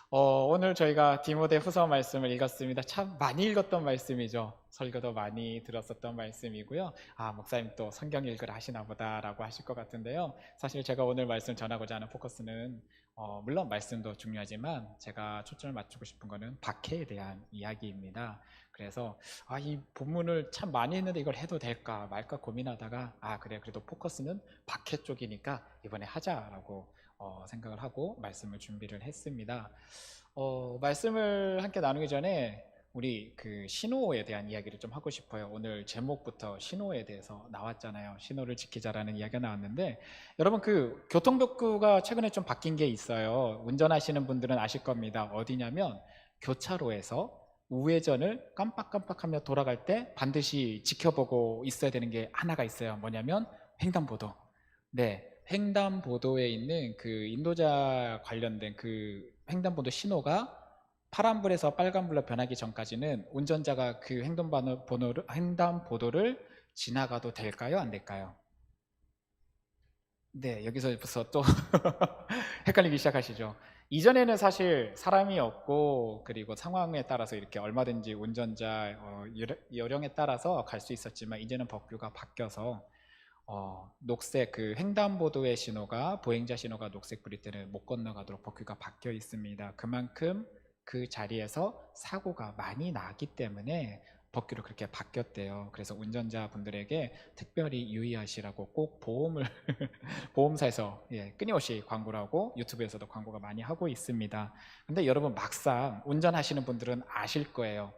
오늘 저희가 디모데 후서 말씀을 읽었습니다. 참 많이 읽었던 말씀이죠. 설교도 많이 들었었던 말씀이고요. 목사님 또 성경 읽으라 하시나 보다라고 하실 것 같은데요. 사실 제가 오늘 말씀 전하고자 하는 포커스는 물론 말씀도 중요하지만 제가 초점을 맞추고 싶은 거는 박해에 대한 이야기입니다. 그래서 이 본문을 참 많이 했는데 이걸 해도 될까 말까 고민하다가 그래 그래도 포커스는 박해 쪽이니까 이번에 하자라고 생각을 하고 말씀을 준비를 했습니다. 말씀을 함께 나누기 전에 우리 그 신호에 대한 이야기를 좀 하고 싶어요. 오늘 제목부터 신호에 대해서 나왔잖아요. 신호를 지키자라는 이야기가 나왔는데 여러분 그 교통법규가 최근에 좀 바뀐 게 있어요. 운전하시는 분들은 아실 겁니다. 어디냐면 교차로에서 우회전을 깜빡깜빡하며 돌아갈 때 반드시 지켜보고 있어야 되는 게 하나가 있어요. 뭐냐면 횡단보도. 네, 횡단보도에 있는 그 인도자 관련된 그 횡단보도 신호가 파란불에서 빨간불로 변하기 전까지는 운전자가 그 횡단보도를 지나가도 될까요? 안 될까요? 네, 여기서부터 또 헷갈리기 시작하시죠. 이전에는 사실 사람이 없고 그리고 상황에 따라서 이렇게 얼마든지 운전자 요령에 따라서 갈 수 있었지만 이제는 법규가 바뀌어서 녹색 그 횡단보도의 신호가 보행자 신호가 녹색불일 때는 못 건너가도록 법규가 바뀌어 있습니다. 그만큼 그 자리에서 사고가 많이 나기 때문에 법규로 그렇게 바뀌었대요. 그래서 운전자분들에게 특별히 유의하시라고 꼭 보험을 보험사에서 끊임없이 광고를 하고 유튜브에서도 광고가 많이 하고 있습니다. 근데 여러분 막상 운전하시는 분들은 아실 거예요.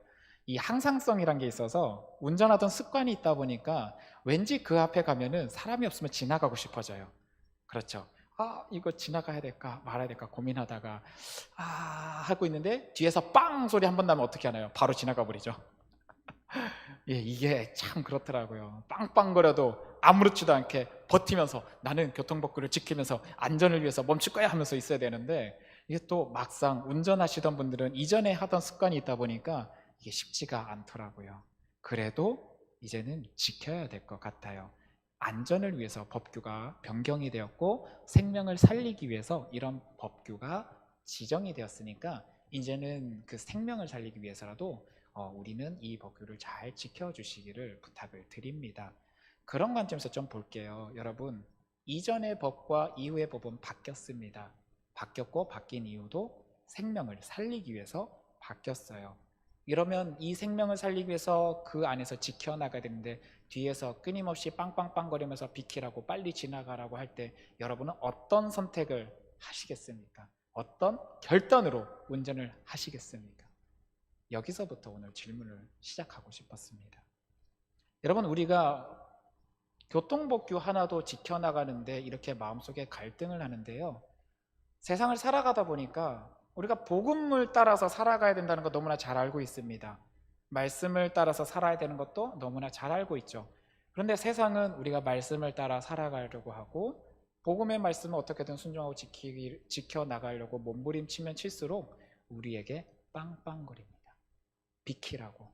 이 항상성이란 게 있어서 운전하던 습관이 있다 보니까 왠지 그 앞에 가면은 사람이 없으면 지나가고 싶어져요. 그렇죠. 이거 지나가야 될까 말아야 될까 고민하다가 하고 있는데 뒤에서 빵 소리 한 번 나면 어떻게 하나요? 바로 지나가 버리죠. 이게 참 그렇더라고요. 빵빵거려도 아무렇지도 않게 버티면서 나는 교통법규를 지키면서 안전을 위해서 멈출 거야 하면서 있어야 되는데 이게 또 막상 운전하시던 분들은 이전에 하던 습관이 있다 보니까 이게 쉽지가 않더라고요. 그래도 이제는 지켜야 될 것 같아요. 안전을 위해서 법규가 변경이 되었고 생명을 살리기 위해서 이런 법규가 지정이 되었으니까 이제는 그 생명을 살리기 위해서라도 우리는 이 법규를 잘 지켜주시기를 부탁을 드립니다. 그런 관점에서 좀 볼게요. 여러분, 이전의 법과 이후의 법은 바뀌었습니다. 바뀌었고 바뀐 이유도 생명을 살리기 위해서 바뀌었어요. 이러면 이 생명을 살리기 위해서 그 안에서 지켜나가야 되는데 뒤에서 끊임없이 빵빵빵거리면서 비키라고 빨리 지나가라고 할 때 여러분은 어떤 선택을 하시겠습니까? 어떤 결단으로 운전을 하시겠습니까? 여기서부터 오늘 질문을 시작하고 싶었습니다. 여러분, 우리가 교통법규 하나도 지켜나가는데 이렇게 마음속에 갈등을 하는데요. 세상을 살아가다 보니까 우리가 복음을 따라서 살아가야 된다는 거 너무나 잘 알고 있습니다. 말씀을 따라서 살아야 되는 것도 너무나 잘 알고 있죠. 그런데 세상은 우리가 말씀을 따라 살아가려고 하고 복음의 말씀을 어떻게든 순종하고 지켜나가려고 몸부림치면 칠수록 우리에게 빵빵거립니다. 비키라고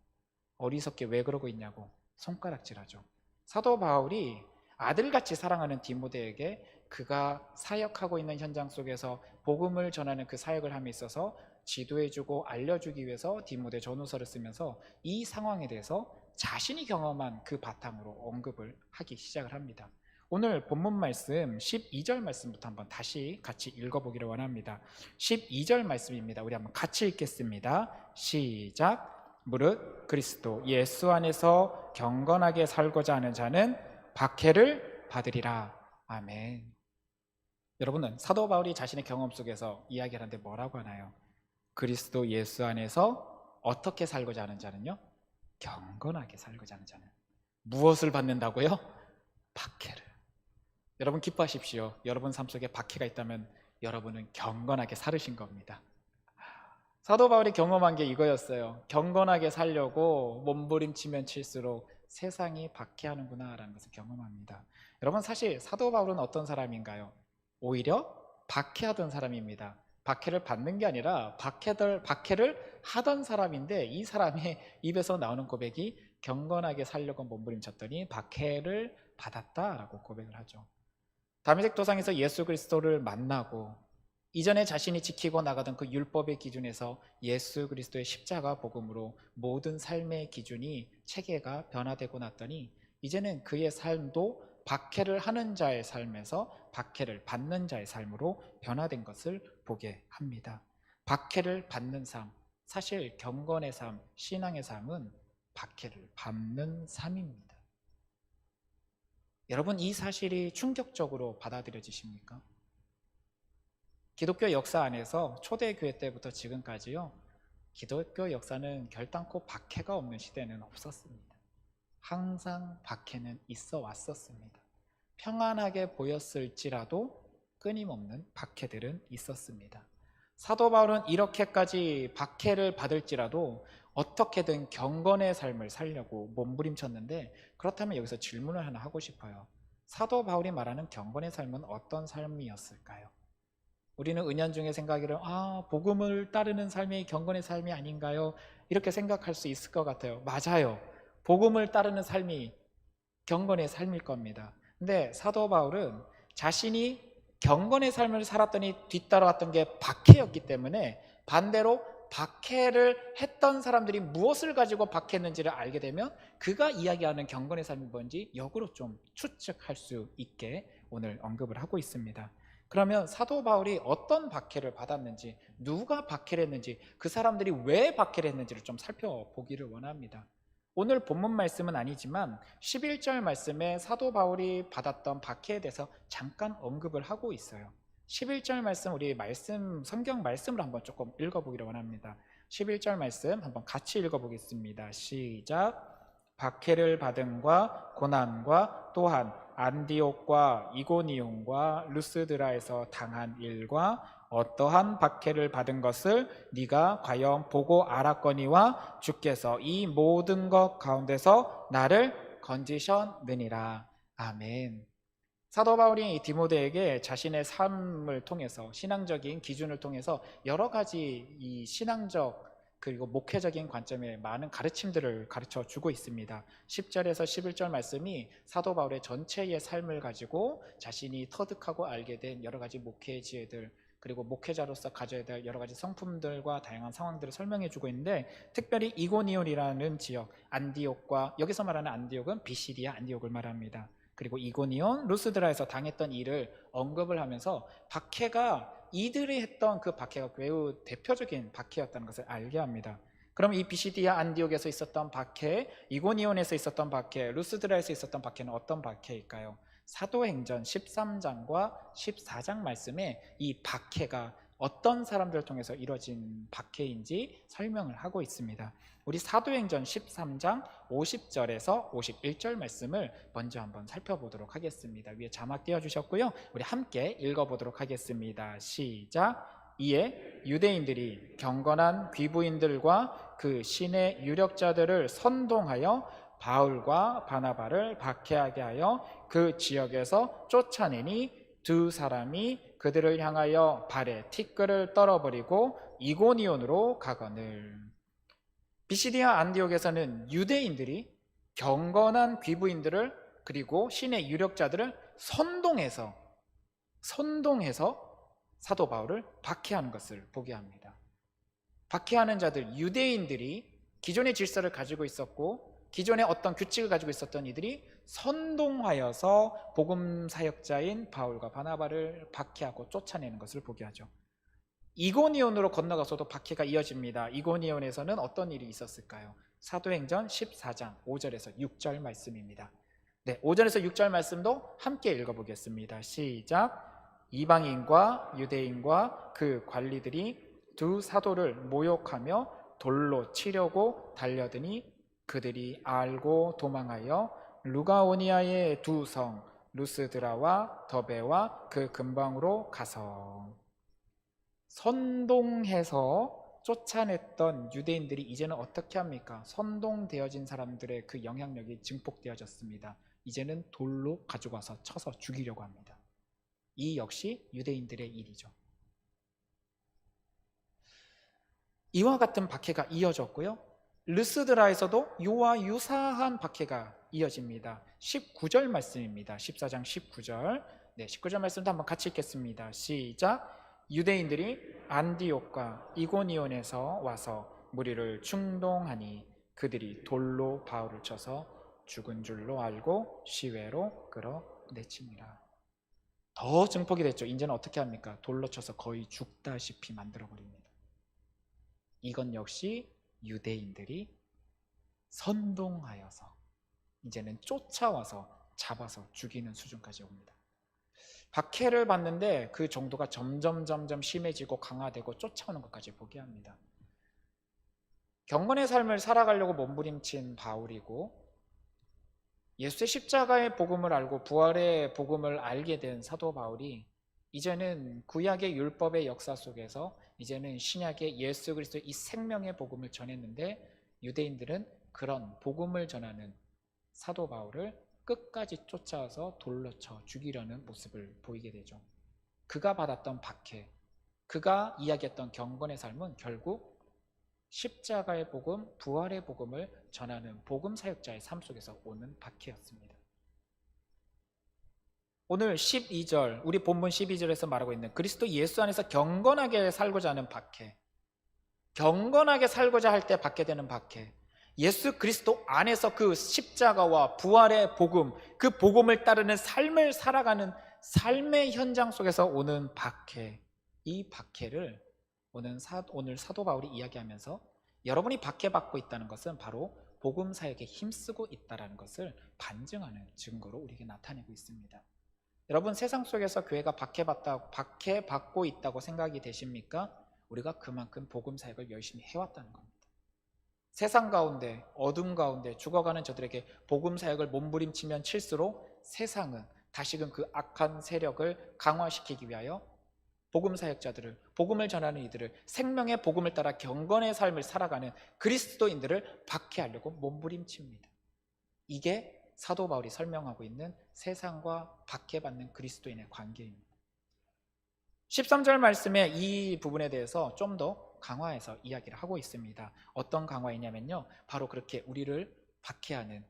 어리석게 왜 그러고 있냐고 손가락질하죠. 사도 바울이 아들같이 사랑하는 디모데에게 그가 사역하고 있는 현장 속에서 복음을 전하는 그 사역을 함에 있어서 지도해주고 알려주기 위해서 디모데 전후서를 쓰면서 이 상황에 대해서 자신이 경험한 그 바탕으로 언급을 하기 시작을 합니다. 오늘 본문 말씀 12절 말씀부터 한번 다시 같이 읽어보기를 원합니다. 12절 말씀입니다. 우리 한번 같이 읽겠습니다. 시작. 무릇 그리스도 예수 안에서 경건하게 살고자 하는 자는 박해를 받으리라. 아멘. 여러분은 사도 바울이 자신의 경험 속에서 이야기를 하는데 뭐라고 하나요? 그리스도 예수 안에서 어떻게 살고자 하는 자는요? 경건하게 살고자 하는 자는 무엇을 받는다고요? 박해를. 여러분 기뻐하십시오. 여러분 삶 속에 박해가 있다면 여러분은 경건하게 살으신 겁니다. 사도 바울이 경험한 게 이거였어요. 경건하게 살려고 몸부림치면 칠수록 세상이 박해하는구나 라는 것을 경험합니다. 여러분 사실 사도 바울은 어떤 사람인가요? 오히려 박해하던 사람입니다. 박해를 받는 게 아니라 박해를 하던 사람인데 이 사람의 입에서 나오는 고백이 경건하게 살려고 몸부림쳤더니 박해를 받았다라고 고백을 하죠. 다메섹 도상에서 예수 그리스도를 만나고 이전에 자신이 지키고 나가던 그 율법의 기준에서 예수 그리스도의 십자가 복음으로 모든 삶의 기준이 체계가 변화되고 났더니 이제는 그의 삶도 박해를 하는 자의 삶에서 박해를 받는 자의 삶으로 변화된 것을 보게 합니다. 박해를 받는 삶, 사실 경건의 삶, 신앙의 삶은 박해를 받는 삶입니다. 여러분, 이 사실이 충격적으로 받아들여지십니까? 기독교 역사 안에서 초대교회 때부터 지금까지요, 기독교 역사는 결단코 박해가 없는 시대는 없었습니다. 항상 박해는 있어 왔었습니다. 평안하게 보였을지라도 끊임없는 박해들은 있었습니다. 사도 바울은 이렇게까지 박해를 받을지라도 어떻게든 경건의 삶을 살려고 몸부림쳤는데, 그렇다면 여기서 질문을 하나 하고 싶어요. 사도 바울이 말하는 경건의 삶은 어떤 삶이었을까요? 우리는 은연중에 생각하기를 복음을 따르는 삶이 경건의 삶이 아닌가요? 이렇게 생각할 수 있을 것 같아요. 맞아요. 복음을 따르는 삶이 경건의 삶일 겁니다. 근데 사도 바울은 자신이 경건의 삶을 살았더니 뒤따라왔던 게 박해였기 때문에 반대로 박해를 했던 사람들이 무엇을 가지고 박해했는지를 알게 되면 그가 이야기하는 경건의 삶이 뭔지 역으로 좀 추측할 수 있게 오늘 언급을 하고 있습니다. 그러면 사도 바울이 어떤 박해를 받았는지, 누가 박해를 했는지, 그 사람들이 왜 박해를 했는지를 좀 살펴보기를 원합니다. 오늘 본문 말씀은 아니지만 11절 말씀에 사도 바울이 받았던 박해에 대해서 잠깐 언급을 하고 있어요. 11절 말씀, 우리 성경 말씀을 한번 조금 읽어보기를 원합니다. 11절 말씀 한번 같이 읽어보겠습니다. 시작. 박해를 받음과 고난과 또한 안디옥과 이고니온과 루스드라에서 당한 일과 어떠한 박해를 받은 것을 네가 과연 보고 알았거니와 주께서 이 모든 것 가운데서 나를 건지셨느니라. 아멘. 사도 바울이 디모데에게 자신의 삶을 통해서, 신앙적인 기준을 통해서 여러 가지 이 신앙적 그리고 목회적인 관점에 많은 가르침들을 가르쳐 주고 있습니다. 10절에서 11절 말씀이 사도 바울의 전체의 삶을 가지고 자신이 터득하고 알게 된 여러 가지 목회의 지혜들, 그리고 목회자로서 가져야 될 여러 가지 성품들과 다양한 상황들을 설명해 주고 있는데, 특별히 이고니온이라는 지역, 안디옥과, 여기서 말하는 안디옥은 비시디아 안디옥을 말합니다. 그리고 이고니온, 루스드라에서 당했던 일을 언급을 하면서 박해가, 이들이 했던 그 박해가 매우 대표적인 박해였다는 것을 알게 합니다. 그럼 이 비시디아 안디옥에서 있었던 박해, 이고니온에서 있었던 박해, 루스드라에서 있었던 박해는 어떤 박해일까요? 사도행전 13장과 14장 말씀에 이 박해가 어떤 사람들을 통해서 이루어진 박해인지 설명을 하고 있습니다. 우리 사도행전 13장 50절에서 51절 말씀을 먼저 한번 살펴보도록 하겠습니다. 위에 자막 띄워주셨고요. 우리 함께 읽어보도록 하겠습니다. 시작. 이에 유대인들이 경건한 귀부인들과 그 신의 유력자들을 선동하여 바울과 바나바를 박해하게 하여 그 지역에서 쫓아내니 두 사람이 그들을 향하여 발에 티끌을 떨어버리고 이고니온으로 가거늘. 비시디아 안디옥에서는 유대인들이 경건한 귀부인들을 그리고 신의 유력자들을 선동해서 사도 바울을 박해하는 것을 보게 합니다. 박해하는 자들, 유대인들이 기존의 질서를 가지고 있었고 기존의 어떤 규칙을 가지고 있었던 이들이 선동하여서 복음 사역자인 바울과 바나바를 박해하고 쫓아내는 것을 보게 하죠. 이고니온으로 건너가서도 박해가 이어집니다. 이고니온에서는 어떤 일이 있었을까요? 사도행전 14장 5절에서 6절 말씀입니다. 네, 5절에서 6절 말씀도 함께 읽어보겠습니다. 시작. 이방인과 유대인과 그 관리들이 두 사도를 모욕하며 돌로 치려고 달려드니 그들이 알고 도망하여 루가오니아의 두 성 루스드라와 더베와 그 근방으로 가서, 선동해서 쫓아냈던 유대인들이 이제는 어떻게 합니까? 선동되어진 사람들의 그 영향력이 증폭되어졌습니다. 이제는 돌로 가지고 와서 쳐서 죽이려고 합니다. 이 역시 유대인들의 일이죠. 이와 같은 박해가 이어졌고요. 르스드라에서도 이와 유사한 박해가 이어집니다. 19절 말씀입니다. 14장 19절. 네, 19절 말씀도 한번 같이 읽겠습니다. 시작. 유대인들이 안디옥과 이고니온에서 와서 무리를 충동하니 그들이 돌로 바울을 쳐서 죽은 줄로 알고 시외로 끌어내치니라. 더 증폭이 됐죠. 이제는 어떻게 합니까? 돌로 쳐서 거의 죽다시피 만들어버립니다. 이건 역시 유대인들이 선동하여서 이제는 쫓아와서 잡아서 죽이는 수준까지 옵니다. 박해를 받는데 그 정도가 점점 심해지고 강화되고 쫓아오는 것까지 보게 합니다. 경건의 삶을 살아가려고 몸부림친 바울이고 예수의 십자가의 복음을 알고 부활의 복음을 알게 된 사도 바울이 이제는 구약의 율법의 역사 속에서 이제는 신약의 예수 그리스도의 이 생명의 복음을 전했는데 유대인들은 그런 복음을 전하는 사도 바울을 끝까지 쫓아와서 돌로 쳐 죽이려는 모습을 보이게 되죠. 그가 받았던 박해, 그가 이야기했던 경건의 삶은 결국 십자가의 복음, 부활의 복음을 전하는 복음 사역자의 삶 속에서 오는 박해였습니다. 오늘 12절, 우리 본문 12절에서 말하고 있는 그리스도 예수 안에서 경건하게 살고자 하는 박해, 경건하게 살고자 할 때 받게 되는 박해, 예수 그리스도 안에서 그 십자가와 부활의 복음, 그 복음을 따르는 삶을 살아가는 삶의 현장 속에서 오는 박해, 이 박해를 오늘 사도 바울이 이야기하면서 여러분이 박해받고 있다는 것은 바로 복음 사역에 힘쓰고 있다는 것을 반증하는 증거로 우리에게 나타내고 있습니다. 여러분, 세상 속에서 교회가 박해받고 있다고 생각이 되십니까? 우리가 그만큼 복음 사역을 열심히 해왔다는 겁니다. 세상 가운데, 어둠 가운데 죽어가는 저들에게 복음 사역을 몸부림치면 칠수록 세상은 다시금 그 악한 세력을 강화시키기 위하여 복음 사역자들을, 복음을 전하는 이들을, 생명의 복음을 따라 경건의 삶을 살아가는 그리스도인들을 박해하려고 몸부림칩니다. 이게 사도 바울이 설명하고 있는 세상과 박해받는 그리스도인의 관계입니다. 13절 말씀에 이 부분에 대해서 좀 더 강화해서 이야기를 하고 있습니다. 어떤 강화이냐면요, 바로 그렇게 우리를 박해하는,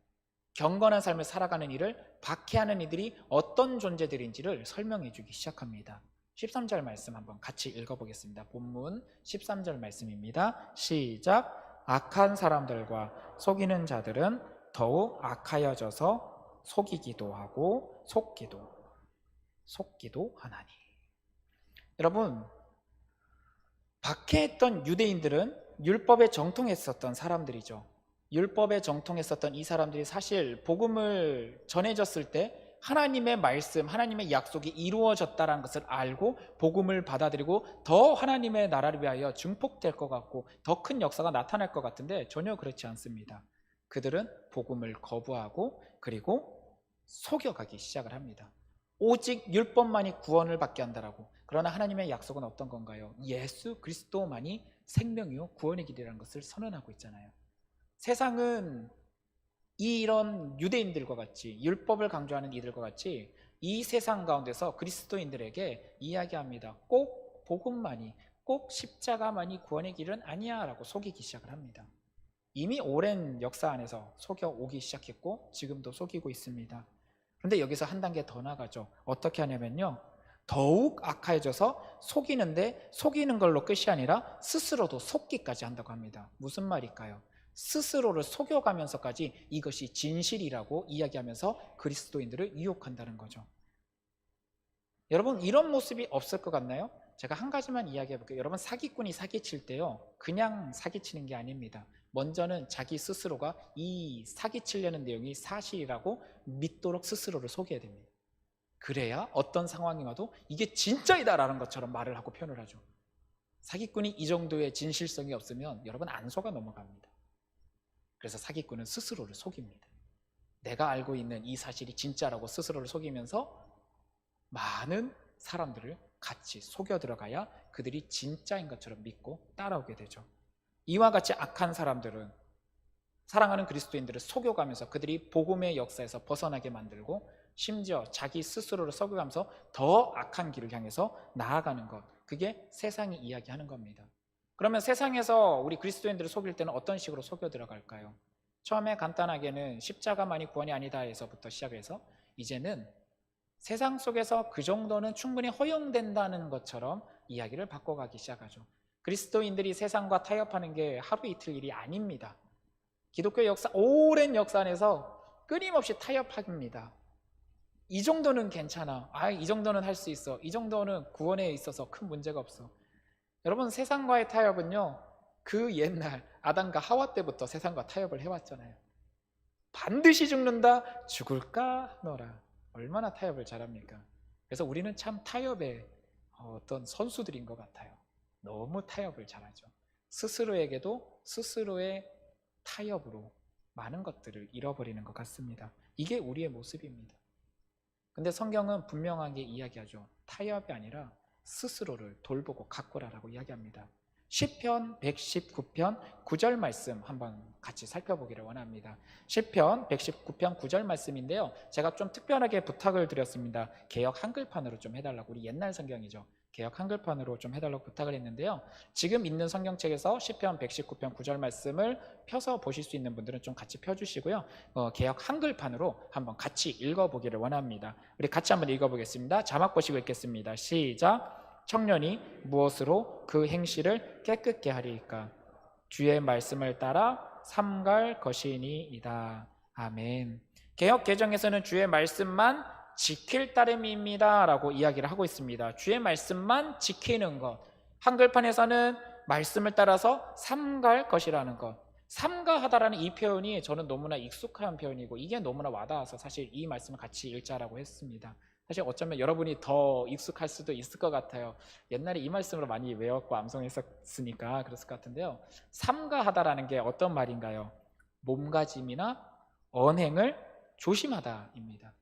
경건한 삶을 살아가는 이를 박해하는 이들이 어떤 존재들인지를 설명해 주기 시작합니다. 13절 말씀 한번 같이 읽어보겠습니다. 본문 13절 말씀입니다. 시작. 악한 사람들과 속이는 자들은 더욱 악하여져서 속이기도 하고 속기도 하나니. 여러분, 박해했던 유대인들은 율법에 정통했었던 사람들이죠. 율법에 정통했었던 이 사람들이 사실 복음을 전해졌을 때 하나님의 말씀, 하나님의 약속이 이루어졌다는 것을 알고 복음을 받아들이고 더 하나님의 나라를 위하여 증폭될 것 같고 더 큰 역사가 나타날 것 같은데 전혀 그렇지 않습니다. 그들은 복음을 거부하고 그리고 속여가기 시작을 합니다. 오직 율법만이 구원을 받게 한다라고. 그러나 하나님의 약속은 어떤 건가요? 예수 그리스도만이 생명이요 구원의 길이라는 것을 선언하고 있잖아요. 세상은 이런 유대인들과 같이, 율법을 강조하는 이들과 같이 이 세상 가운데서 그리스도인들에게 이야기합니다. 꼭 복음만이, 꼭 십자가만이 구원의 길은 아니야 라고 속이기 시작을 합니다. 이미 오랜 역사 안에서 속여오기 시작했고 지금도 속이고 있습니다. 그런데 여기서 한 단계 더 나가죠. 어떻게 하냐면요, 더욱 악해져서 속이는데 속이는 걸로 끝이 아니라 스스로도 속기까지 한다고 합니다. 무슨 말일까요? 스스로를 속여가면서까지 이것이 진실이라고 이야기하면서 그리스도인들을 유혹한다는 거죠. 여러분, 이런 모습이 없을 것 같나요? 제가 한 가지만 이야기해 볼게요. 여러분, 사기꾼이 사기칠 때요, 그냥 사기치는 게 아닙니다. 먼저는 자기 스스로가 이 사기치려는 내용이 사실이라고 믿도록 스스로를 속여야 됩니다. 그래야 어떤 상황이 와도 이게 진짜이다라는 것처럼 말을 하고 표현을 하죠. 사기꾼이 이 정도의 진실성이 없으면 여러분 안 속아 넘어갑니다. 그래서 사기꾼은 스스로를 속입니다. 내가 알고 있는 이 사실이 진짜라고 스스로를 속이면서 많은 사람들을 같이 속여 들어가야 그들이 진짜인 것처럼 믿고 따라오게 되죠. 이와 같이 악한 사람들은 사랑하는 그리스도인들을 속여가면서 그들이 복음의 역사에서 벗어나게 만들고 심지어 자기 스스로를 속여가면서 더 악한 길을 향해서 나아가는 것, 그게 세상이 이야기하는 겁니다. 그러면 세상에서 우리 그리스도인들을 속일 때는 어떤 식으로 속여 들어갈까요? 처음에 간단하게는 십자가만이 구원이 아니다 에서부터 시작해서 이제는 세상 속에서 그 정도는 충분히 허용된다는 것처럼 이야기를 바꿔가기 시작하죠. 그리스도인들이 세상과 타협하는 게 하루 이틀 일이 아닙니다. 기독교 역사, 오랜 역사 안에서 끊임없이 타협합니다. 이 정도는 괜찮아. 이 정도는 할 수 있어. 이 정도는 구원에 있어서 큰 문제가 없어. 여러분, 세상과의 타협은요, 그 옛날 아담과 하와 때부터 세상과 타협을 해왔잖아요. 반드시 죽는다, 죽을까 하노라. 얼마나 타협을 잘합니까? 그래서 우리는 참 타협의 어떤 선수들인 것 같아요. 너무 타협을 잘하죠. 스스로에게도 스스로의 타협으로 많은 것들을 잃어버리는 것 같습니다. 이게 우리의 모습입니다. 근데 성경은 분명하게 이야기하죠. 타협이 아니라 스스로를 돌보고 가꾸라라고 이야기합니다. 시편 119편 9절 말씀 한번 같이 살펴보기를 원합니다. 시편 119편 9절 말씀인데요, 제가 좀 특별하게 부탁을 드렸습니다. 개역 한글판으로 좀 해달라고. 우리 옛날 성경이죠. 개역 한글판으로 좀 해달라고 부탁을 했는데요, 지금 있는 성경책에서 시편 119편 9절 말씀을 펴서 보실 수 있는 분들은 좀 같이 펴주시고요, 개역 한글판으로 한번 같이 읽어보기를 원합니다. 우리 같이 한번 읽어보겠습니다. 자막 보시고 읽겠습니다. 시작. 청년이 무엇으로 그 행실을 깨끗게 하리이까? 주의 말씀을 따라 삼갈 것이니이다. 아멘. 개역 개정에서는 주의 말씀만 지킬 따름입니다 라고 이야기를 하고 있습니다. 주의 말씀만 지키는 것. 한글판에서는 말씀을 따라서 삼갈 것이라는 것. 삼가하다라는 이 표현이 저는 너무나 익숙한 표현이고 이게 너무나 와닿아서 사실 이 말씀을 같이 읽자라고 했습니다. 사실 어쩌면 여러분이 더 익숙할 수도 있을 것 같아요. 옛날에 이 말씀으로 많이 외웠고 암송했었으니까 그랬을 것 같은데요, 삼가하다라는 게 어떤 말인가요? 몸가짐이나 언행을 조심하다입니다.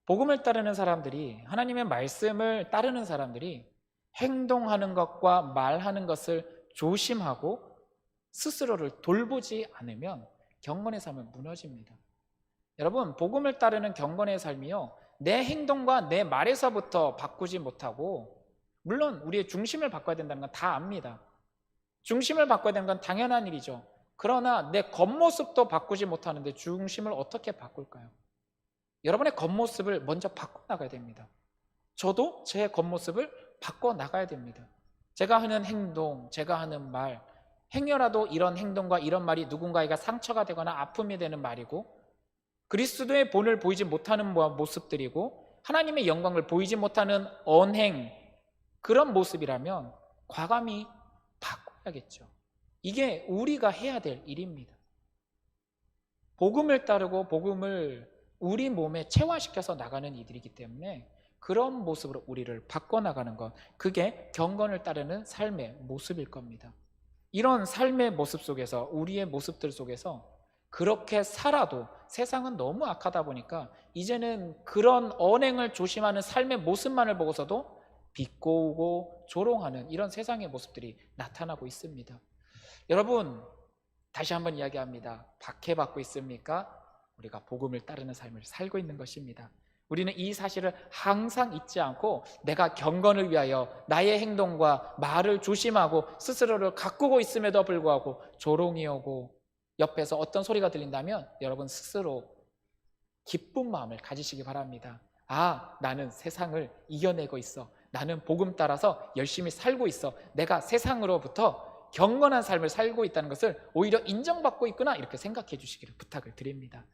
복음을 따르는 사람들이, 하나님의 말씀을 따르는 사람들이 행동하는 것과 말하는 것을 조심하고 스스로를 돌보지 않으면 경건의 삶은 무너집니다. 여러분, 복음을 따르는 경건의 삶이요, 내 행동과 내 말에서부터 바꾸지 못하고, 물론 우리의 중심을 바꿔야 된다는 건 다 압니다. 중심을 바꿔야 되는 건 당연한 일이죠. 그러나 내 겉모습도 바꾸지 못하는데 중심을 어떻게 바꿀까요? 여러분의 겉모습을 먼저 바꿔나가야 됩니다. 저도 제 겉모습을 바꿔나가야 됩니다. 제가 하는 행동, 제가 하는 말, 행여라도 이런 행동과 이런 말이 누군가에게 상처가 되거나 아픔이 되는 말이고, 그리스도의 본을 보이지 못하는 모습들이고, 하나님의 영광을 보이지 못하는 언행, 그런 모습이라면 과감히 바꿔야겠죠. 이게 우리가 해야 될 일입니다. 복음을 따르고 복음을 우리 몸에 체화시켜서 나가는 이들이기 때문에 그런 모습으로 우리를 바꿔나가는 것, 그게 경건을 따르는 삶의 모습일 겁니다. 이런 삶의 모습 속에서, 우리의 모습들 속에서 그렇게 살아도 세상은 너무 악하다 보니까 이제는 그런 언행을 조심하는 삶의 모습만을 보고서도 비꼬고 조롱하는 이런 세상의 모습들이 나타나고 있습니다. 여러분, 다시 한번 이야기합니다. 박해받고 있습니까? 우리가 복음을 따르는 삶을 살고 있는 것입니다. 우리는 이 사실을 항상 잊지 않고 내가 경건을 위하여 나의 행동과 말을 조심하고 스스로를 가꾸고 있음에도 불구하고 조롱이 오고 옆에서 어떤 소리가 들린다면 여러분 스스로 기쁜 마음을 가지시기 바랍니다. 나는 세상을 이겨내고 있어. 나는 복음 따라서 열심히 살고 있어. 내가 세상으로부터 경건한 삶을 살고 있다는 것을 오히려 인정받고 있구나, 이렇게 생각해 주시기를 부탁을 드립니다.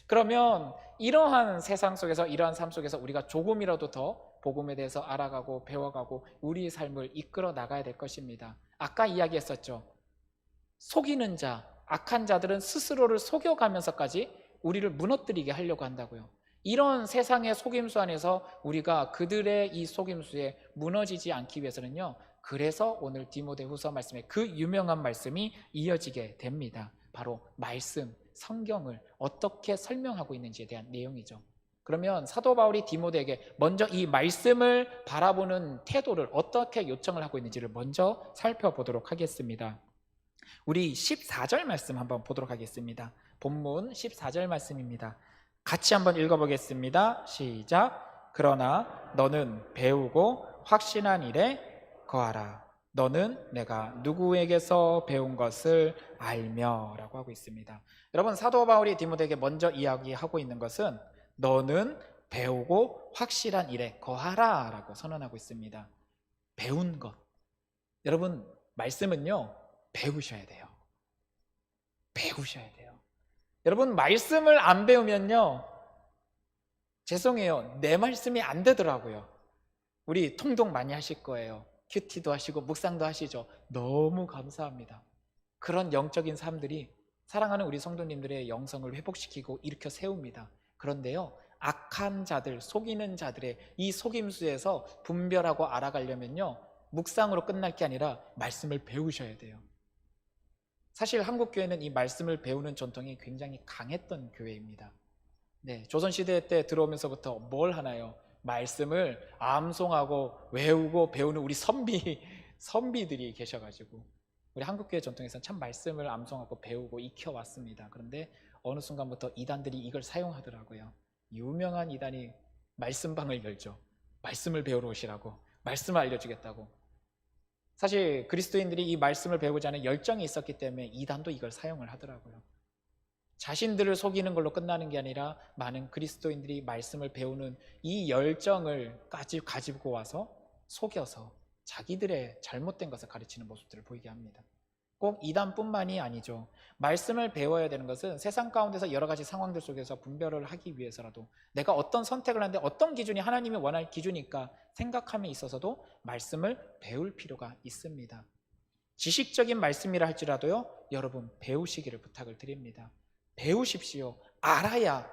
그러면 이러한 세상 속에서, 이러한 삶 속에서 우리가 조금이라도 더 복음에 대해서 알아가고 배워가고 우리의 삶을 이끌어 나가야 될 것입니다. 아까 이야기했었죠. 속이는 자, 악한 자들은 스스로를 속여가면서까지 우리를 무너뜨리게 하려고 한다고요. 이런 세상의 속임수 안에서 우리가 그들의 이 속임수에 무너지지 않기 위해서는요, 그래서 오늘 디모데후서 말씀에 그 유명한 말씀이 이어지게 됩니다. 바로 말씀, 성경을 어떻게 설명하고 있는지에 대한 내용이죠. 그러면 사도 바울이 디모데에게 먼저 이 말씀을 바라보는 태도를 어떻게 요청을 하고 있는지를 먼저 살펴보도록 하겠습니다. 우리 14절 말씀 한번 보도록 하겠습니다. 본문 14절 말씀입니다. 같이 한번 읽어보겠습니다. 시작. 그러나 너는 배우고 확신한 일에 거하라. 너는 내가 누구에게서 배운 것을 알며 라고 하고 있습니다. 여러분, 사도 바울이 디모데에게 먼저 이야기하고 있는 것은 너는 배우고 확실한 일에 거하라 라고 선언하고 있습니다. 배운 것. 여러분, 말씀은요, 배우셔야 돼요. 배우셔야 돼요. 여러분, 말씀을 안 배우면요, 죄송해요, 내 말씀이 안 되더라고요. 우리 통독 많이 하실 거예요. 큐티도 하시고 묵상도 하시죠. 너무 감사합니다. 그런 영적인 삶들이 사랑하는 우리 성도님들의 영성을 회복시키고 일으켜 세웁니다. 그런데요, 악한 자들, 속이는 자들의 이 속임수에서 분별하고 알아가려면요, 묵상으로 끝날 게 아니라 말씀을 배우셔야 돼요. 사실 한국교회는 이 말씀을 배우는 전통이 굉장히 강했던 교회입니다. 네, 조선시대 때 들어오면서부터 뭘 하나요? 말씀을 암송하고 외우고 배우는 우리 선비들이 계셔가지고 우리 한국교회 전통에서는 참 말씀을 암송하고 배우고 익혀왔습니다. 그런데 어느 순간부터 이단들이 이걸 사용하더라고요. 유명한 이단이 말씀방을 열죠. 말씀을 배우러 오시라고, 말씀을 알려주겠다고. 사실 그리스도인들이 이 말씀을 배우고자 하는 열정이 있었기 때문에 이단도 이걸 사용을 하더라고요. 자신들을 속이는 걸로 끝나는 게 아니라 많은 그리스도인들이 말씀을 배우는 이 열정을 가지고 와서 속여서 자기들의 잘못된 것을 가르치는 모습들을 보이게 합니다. 꼭 이단뿐만이 아니죠. 말씀을 배워야 되는 것은 세상 가운데서 여러 가지 상황들 속에서 분별을 하기 위해서라도, 내가 어떤 선택을 하는데 어떤 기준이 하나님이 원할 기준일까 생각함에 있어서도 말씀을 배울 필요가 있습니다. 지식적인 말씀이라 할지라도요, 여러분 배우시기를 부탁을 드립니다. 배우십시오. 알아야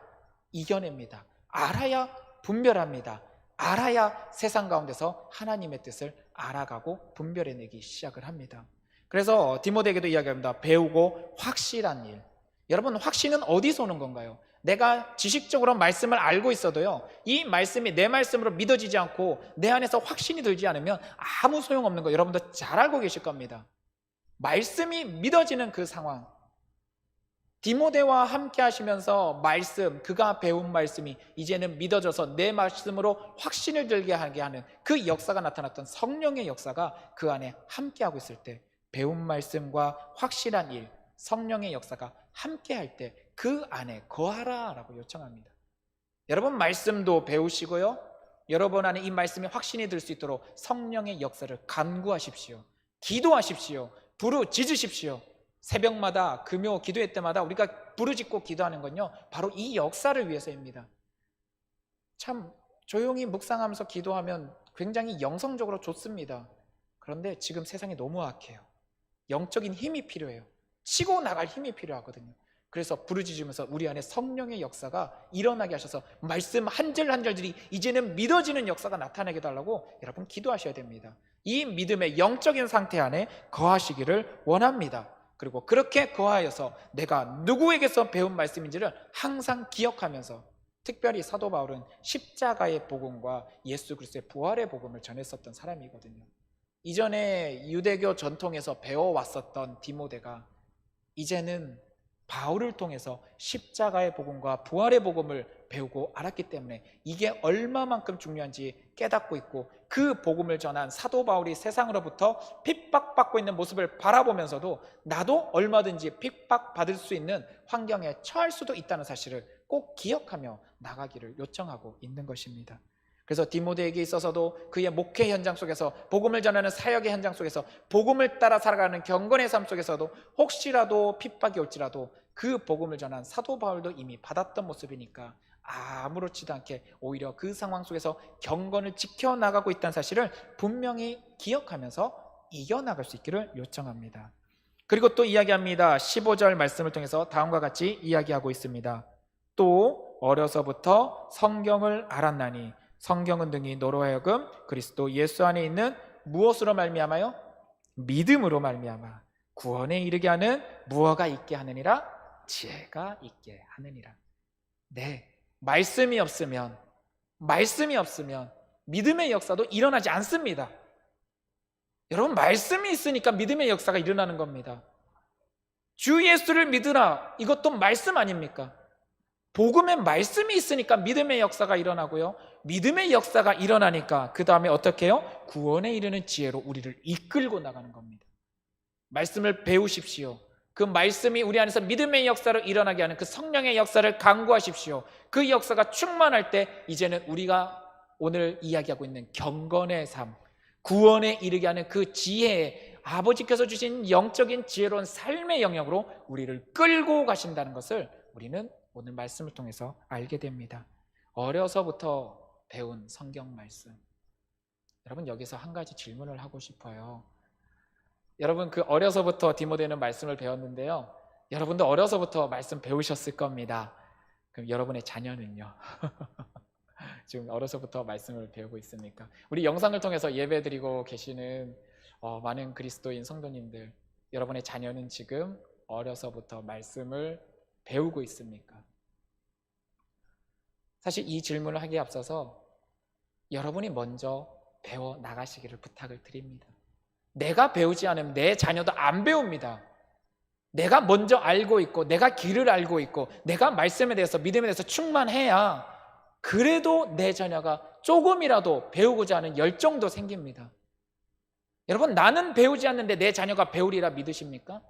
이겨냅니다. 알아야 분별합니다. 알아야 세상 가운데서 하나님의 뜻을 알아가고 분별해내기 시작을 합니다. 그래서 디모데에게도 이야기합니다. 배우고 확실한 일. 여러분, 확신은 어디서 오는 건가요? 내가 지식적으로 말씀을 알고 있어도요, 이 말씀이 내 말씀으로 믿어지지 않고 내 안에서 확신이 들지 않으면 아무 소용없는 거 여러분도 잘 알고 계실 겁니다. 말씀이 믿어지는 그 상황, 디모데와 함께 하시면서 말씀, 그가 배운 말씀이 이제는 믿어져서 내 말씀으로 확신을 들게 하게 하는 그 역사가 나타났던 성령의 역사가 그 안에 함께하고 있을 때, 배운 말씀과 확실한 일, 성령의 역사가 함께할 때 그 안에 거하라 라고 요청합니다. 여러분, 말씀도 배우시고요, 여러분 안에 이 말씀이 확신이 들 수 있도록 성령의 역사를 간구하십시오. 기도하십시오. 부르짖으십시오. 새벽마다 금요 기도회 때마다 우리가 부르짖고 기도하는 건요, 바로 이 역사를 위해서입니다. 참 조용히 묵상하면서 기도하면 굉장히 영성적으로 좋습니다. 그런데 지금 세상이 너무 악해요. 영적인 힘이 필요해요. 치고 나갈 힘이 필요하거든요. 그래서 부르짖으면서 우리 안에 성령의 역사가 일어나게 하셔서 말씀 한 절 한 절들이 이제는 믿어지는 역사가 나타나게 달라고 여러분 기도하셔야 됩니다. 이 믿음의 영적인 상태 안에 거하시기를 원합니다. 그리고 그렇게 거하여서 내가 누구에게서 배운 말씀인지를 항상 기억하면서, 특별히 사도 바울은 십자가의 복음과 예수 그리스도의 부활의 복음을 전했었던 사람이거든요. 이전에 유대교 전통에서 배워왔었던 디모데가 이제는 바울을 통해서 십자가의 복음과 부활의 복음을 배우고 알았기 때문에 이게 얼마만큼 중요한지 깨닫고 있고, 그 복음을 전한 사도 바울이 세상으로부터 핍박받고 있는 모습을 바라보면서도 나도 얼마든지 핍박받을 수 있는 환경에 처할 수도 있다는 사실을 꼭 기억하며 나가기를 요청하고 있는 것입니다. 그래서 디모데에게 있어서도 그의 목회 현장 속에서, 복음을 전하는 사역의 현장 속에서, 복음을 따라 살아가는 경건의 삶 속에서도 혹시라도 핍박이 올지라도 그 복음을 전한 사도 바울도 이미 받았던 모습이니까 아무렇지도 않게 오히려 그 상황 속에서 경건을 지켜나가고 있다는 사실을 분명히 기억하면서 이겨나갈 수 있기를 요청합니다. 그리고 또 이야기합니다. 15절 말씀을 통해서 다음과 같이 이야기하고 있습니다. 또 어려서부터 성경을 알았나니 성경은 등이 너로 하여금 그리스도 예수 안에 있는 무엇으로 말미암아요? 믿음으로 말미암아 구원에 이르게 하는 무어가 있게 하느니라, 지혜가 있게 하느니라. 네, 말씀이 없으면 믿음의 역사도 일어나지 않습니다. 여러분, 말씀이 있으니까 믿음의 역사가 일어나는 겁니다. 주 예수를 믿으라, 이것도 말씀 아닙니까? 복음의 말씀이 있으니까 믿음의 역사가 일어나고요, 믿음의 역사가 일어나니까 그 다음에 어떻게 해요? 구원에 이르는 지혜로 우리를 이끌고 나가는 겁니다. 말씀을 배우십시오. 그 말씀이 우리 안에서 믿음의 역사를 일어나게 하는 그 성령의 역사를 간구하십시오. 그 역사가 충만할 때 이제는 우리가 오늘 이야기하고 있는 경건의 삶, 구원에 이르게 하는 그 지혜에 아버지께서 주신 영적인 지혜로운 삶의 영역으로 우리를 끌고 가신다는 것을 우리는 오늘 말씀을 통해서 알게 됩니다. 어려서부터 배운 성경 말씀. 여러분, 여기서 한 가지 질문을 하고 싶어요. 여러분, 그 어려서부터 디모데는 말씀을 배웠는데요, 여러분도 어려서부터 말씀 배우셨을 겁니다. 그럼 여러분의 자녀는요? 지금 어려서부터 말씀을 배우고 있습니까? 우리 영상을 통해서 예배드리고 계시는 많은 그리스도인 성도님들, 여러분의 자녀는 지금 어려서부터 말씀을 배우고 있습니까? 사실 이 질문을 하기에 앞서서 여러분이 먼저 배워 나가시기를 부탁을 드립니다. 내가 배우지 않으면 내 자녀도 안 배웁니다. 내가 먼저 알고 있고, 내가 길을 알고 있고, 내가 말씀에 대해서, 믿음에 대해서 충만해야 그래도 내 자녀가 조금이라도 배우고자 하는 열정도 생깁니다. 여러분, 나는 배우지 않는데 내 자녀가 배우리라 믿으십니까?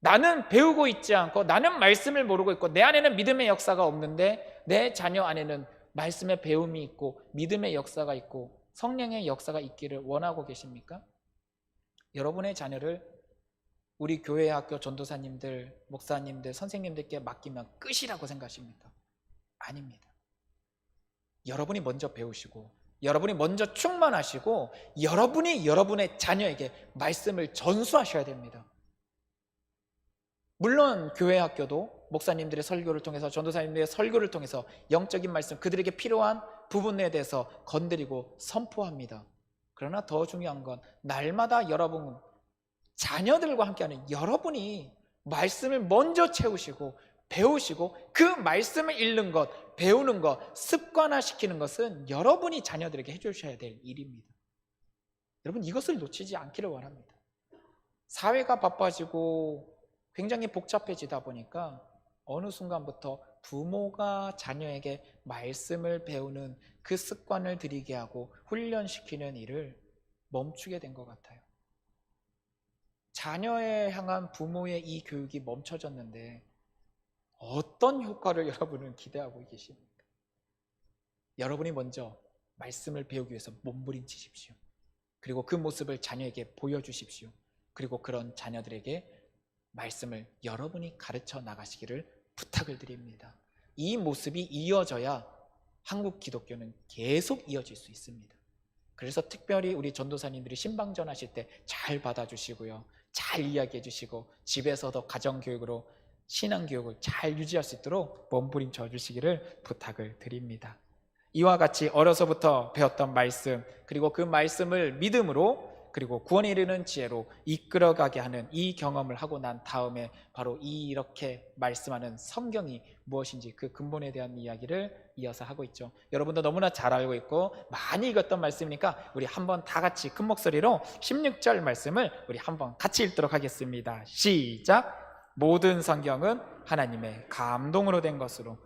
나는 배우고 있지 않고, 나는 말씀을 모르고 있고, 내 안에는 믿음의 역사가 없는데 내 자녀 안에는 말씀의 배움이 있고, 믿음의 역사가 있고, 성령의 역사가 있기를 원하고 계십니까? 여러분의 자녀를 우리 교회 학교 전도사님들, 목사님들, 선생님들께 맡기면 끝이라고 생각하십니까? 아닙니다. 여러분이 먼저 배우시고, 여러분이 먼저 충만하시고, 여러분이 여러분의 자녀에게 말씀을 전수하셔야 됩니다. 물론 교회 학교도 목사님들의 설교를 통해서, 전도사님들의 설교를 통해서 영적인 말씀, 그들에게 필요한 부분에 대해서 건드리고 선포합니다. 그러나 더 중요한 건 날마다 여러분, 자녀들과 함께하는 여러분이 말씀을 먼저 채우시고 배우시고, 그 말씀을 읽는 것, 배우는 것, 습관화시키는 것은 여러분이 자녀들에게 해주셔야 될 일입니다. 여러분, 이것을 놓치지 않기를 원합니다. 사회가 바빠지고 굉장히 복잡해지다 보니까 어느 순간부터 부모가 자녀에게 말씀을 배우는 그 습관을 들이게 하고 훈련시키는 일을 멈추게 된 것 같아요. 자녀에 향한 부모의 이 교육이 멈춰졌는데 어떤 효과를 여러분은 기대하고 계십니까? 여러분이 먼저 말씀을 배우기 위해서 몸부림치십시오. 그리고 그 모습을 자녀에게 보여주십시오. 그리고 그런 자녀들에게 말씀을 여러분이 가르쳐 나가시기를 부탁을 드립니다. 이 모습이 이어져야 한국 기독교는 계속 이어질 수 있습니다. 그래서 특별히 우리 전도사님들이 신방전 하실 때 잘 받아주시고요, 잘 이야기해 주시고, 집에서도 가정교육으로 신앙교육을 잘 유지할 수 있도록 몸부림쳐 주시기를 부탁을 드립니다. 이와 같이 어려서부터 배웠던 말씀, 그리고 그 말씀을 믿음으로, 그리고 구원에 이르는 지혜로 이끌어가게 하는 이 경험을 하고 난 다음에 바로 이렇게 말씀하는 성경이 무엇인지 그 근본에 대한 이야기를 이어서 하고 있죠. 여러분도 너무나 잘 알고 있고 많이 읽었던 말씀이니까 우리 한번 다 같이 큰 목소리로 16절 말씀을 우리 한번 같이 읽도록 하겠습니다. 시작! 모든 성경은 하나님의 감동으로 된 것으로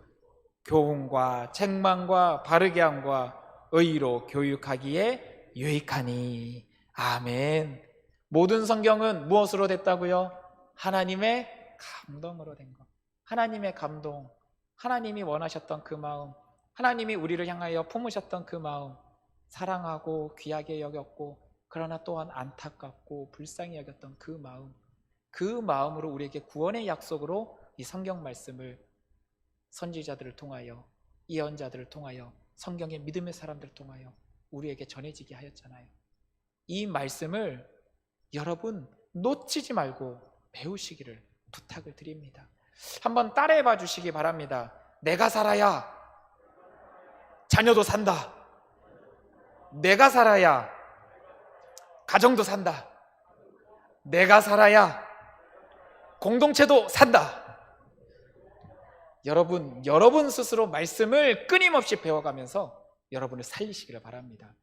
교훈과 책망과 바르게 함과 의로 교육하기에 유익하니. 아멘. 모든 성경은 무엇으로 됐다고요? 하나님의 감동으로 된 것. 하나님의 감동, 하나님이 원하셨던 그 마음, 하나님이 우리를 향하여 품으셨던 그 마음, 사랑하고 귀하게 여겼고 그러나 또한 안타깝고 불쌍히 여겼던 그 마음, 그 마음으로 우리에게 구원의 약속으로 이 성경 말씀을 선지자들을 통하여, 예언자들을 통하여, 성경의 믿음의 사람들을 통하여 우리에게 전해지게 하였잖아요. 이 말씀을 여러분 놓치지 말고 배우시기를 부탁을 드립니다. 한번 따라해 봐 주시기 바랍니다. 내가 살아야 자녀도 산다. 내가 살아야 가정도 산다. 내가 살아야 공동체도 산다. 여러분 스스로 말씀을 끊임없이 배워가면서 여러분을 살리시기를 바랍니다.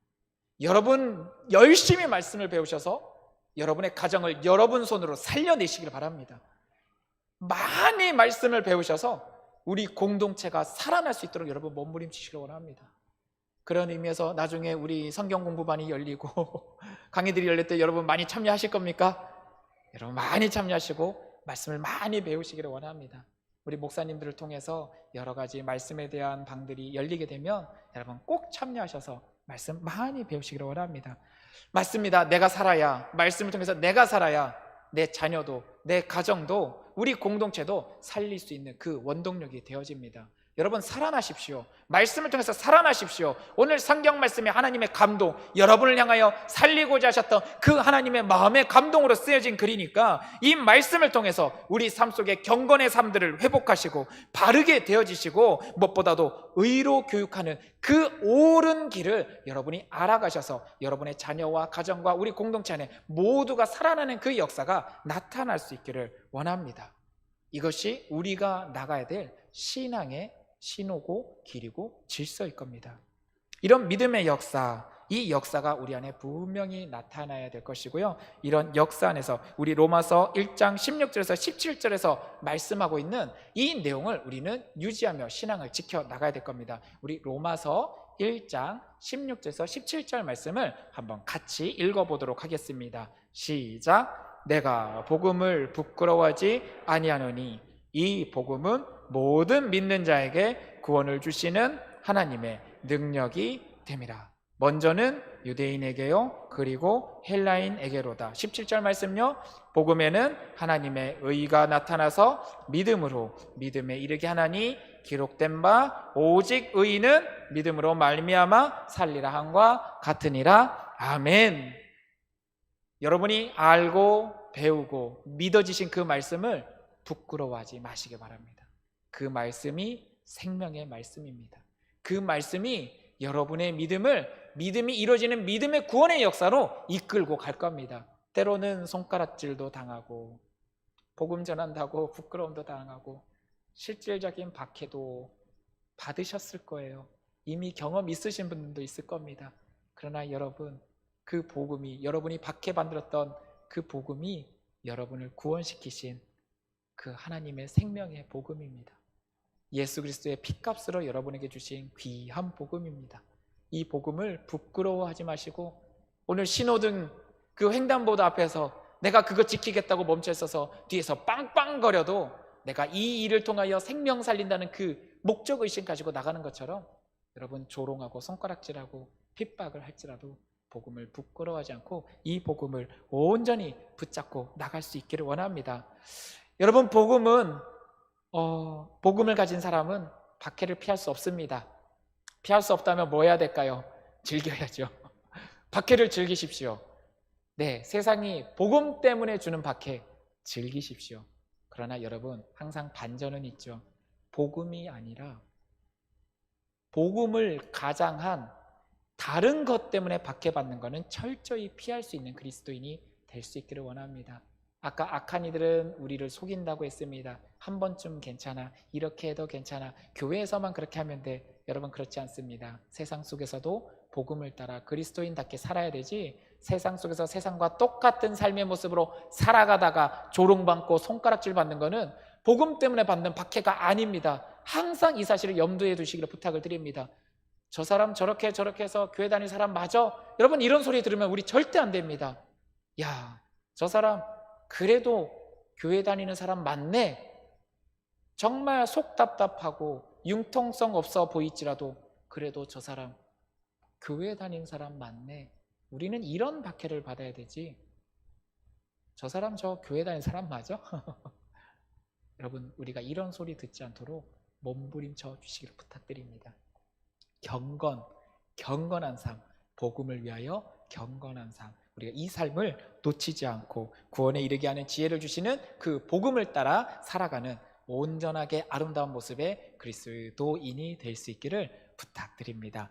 여러분 열심히 말씀을 배우셔서 여러분의 가정을 여러분 손으로 살려내시기를 바랍니다. 많이 말씀을 배우셔서 우리 공동체가 살아날 수 있도록 여러분 몸부림치시기를 원합니다. 그런 의미에서 나중에 우리 성경 공부반이 열리고 강의들이 열릴 때 여러분 많이 참여하실 겁니까? 여러분 많이 참여하시고 말씀을 많이 배우시기를 원합니다. 우리 목사님들을 통해서 여러 가지 말씀에 대한 방들이 열리게 되면 여러분 꼭 참여하셔서 말씀 많이 배우시기를 원합니다. 맞습니다. 내가 살아야, 말씀을 통해서 내가 살아야 내 자녀도, 내 가정도, 우리 공동체도 살릴 수 있는 그 원동력이 되어집니다. 여러분 살아나십시오. 말씀을 통해서 살아나십시오. 오늘 성경 말씀에 하나님의 감동, 여러분을 향하여 살리고자 하셨던 그 하나님의 마음의 감동으로 쓰여진 글이니까 이 말씀을 통해서 우리 삶 속에 경건의 삶들을 회복하시고 바르게 되어지시고 무엇보다도 의로 교육하는 그 옳은 길을 여러분이 알아가셔서 여러분의 자녀와 가정과 우리 공동체 안에 모두가 살아나는 그 역사가 나타날 수 있기를 원합니다. 이것이 우리가 나가야 될 신앙의 신호고 길이고 질서일 겁니다. 이런 믿음의 역사, 이 역사가 우리 안에 분명히 나타나야 될 것이고요. 이런 역사 안에서 우리 로마서 1장 16절에서 17절에서 말씀하고 있는 이 내용을 우리는 유지하며 신앙을 지켜나가야 될 겁니다. 우리 로마서 1장 16절에서 17절 말씀을 한번 같이 읽어보도록 하겠습니다. 시작. 내가 복음을 부끄러워하지 아니하노니 이 복음은 모든 믿는 자에게 구원을 주시는 하나님의 능력이 됨이라. 먼저는 유대인에게요 그리고 헬라인에게로다. 17절 말씀요. 복음에는 하나님의 의가 나타나서 믿음으로 믿음에 이르게 하나니 기록된 바 오직 의인은 믿음으로 말미암아 살리라 함과 같으니라. 아멘. 여러분이 알고 배우고 믿어지신 그 말씀을 부끄러워하지 마시기 바랍니다. 그 말씀이 생명의 말씀입니다. 그 말씀이 여러분의 믿음이 이루어지는 믿음의 구원의 역사로 이끌고 갈 겁니다. 때로는 손가락질도 당하고 복음 전한다고 부끄러움도 당하고 실질적인 박해도 받으셨을 거예요. 이미 경험 있으신 분들도 있을 겁니다. 그러나 여러분, 그 복음이, 여러분이 박해받았던 그 복음이 여러분을 구원시키신 그 하나님의 생명의 복음입니다. 예수 그리스도의 핏값으로 여러분에게 주신 귀한 복음입니다. 이 복음을 부끄러워하지 마시고 오늘 신호등 그 횡단보도 앞에서 내가 그거 지키겠다고 멈춰 있어서 뒤에서 빵빵거려도 내가 이 일을 통하여 생명 살린다는 그 목적의식 가지고 나가는 것처럼 여러분 조롱하고 손가락질하고 핍박을 할지라도 복음을 부끄러워하지 않고 이 복음을 온전히 붙잡고 나갈 수 있기를 원합니다. 여러분 복음을 가진 사람은 박해를 피할 수 없습니다. 피할 수 없다면 뭐 해야 될까요? 즐겨야죠. 박해를 즐기십시오. 네, 세상이 복음 때문에 주는 박해 즐기십시오. 그러나 여러분 항상 반전은 있죠. 복음이 아니라 복음을 가장한 다른 것 때문에 박해받는 것은 철저히 피할 수 있는 그리스도인이 될 수 있기를 원합니다. 아까 악한 이들은 우리를 속인다고 했습니다. 한 번쯤 괜찮아, 이렇게 해도 괜찮아, 교회에서만 그렇게 하면 돼. 여러분 그렇지 않습니다. 세상 속에서도 복음을 따라 그리스도인답게 살아야 되지, 세상 속에서 세상과 똑같은 삶의 모습으로 살아가다가 조롱받고 손가락질 받는 것은 복음 때문에 받는 박해가 아닙니다. 항상 이 사실을 염두에 두시기를 부탁을 드립니다. 저 사람 저렇게 해서 교회 다니는 사람 맞아? 여러분 이런 소리 들으면 우리 절대 안 됩니다. 야, 저 사람 그래도 교회 다니는 사람 맞네. 정말 속 답답하고 융통성 없어 보일지라도 그래도 저 사람 교회 다니는 사람 맞네. 우리는 이런 박해를 받아야 되지. 저 사람 저 교회 다니는 사람 맞아? 여러분 우리가 이런 소리 듣지 않도록 몸부림쳐 주시기를 부탁드립니다. 경건한 삶, 복음을 위하여 경건한 삶, 우리가 이 삶을 놓치지 않고 구원에 이르게 하는 지혜를 주시는 그 복음을 따라 살아가는 온전하게 아름다운 모습의 그리스도인이 될 수 있기를 부탁드립니다.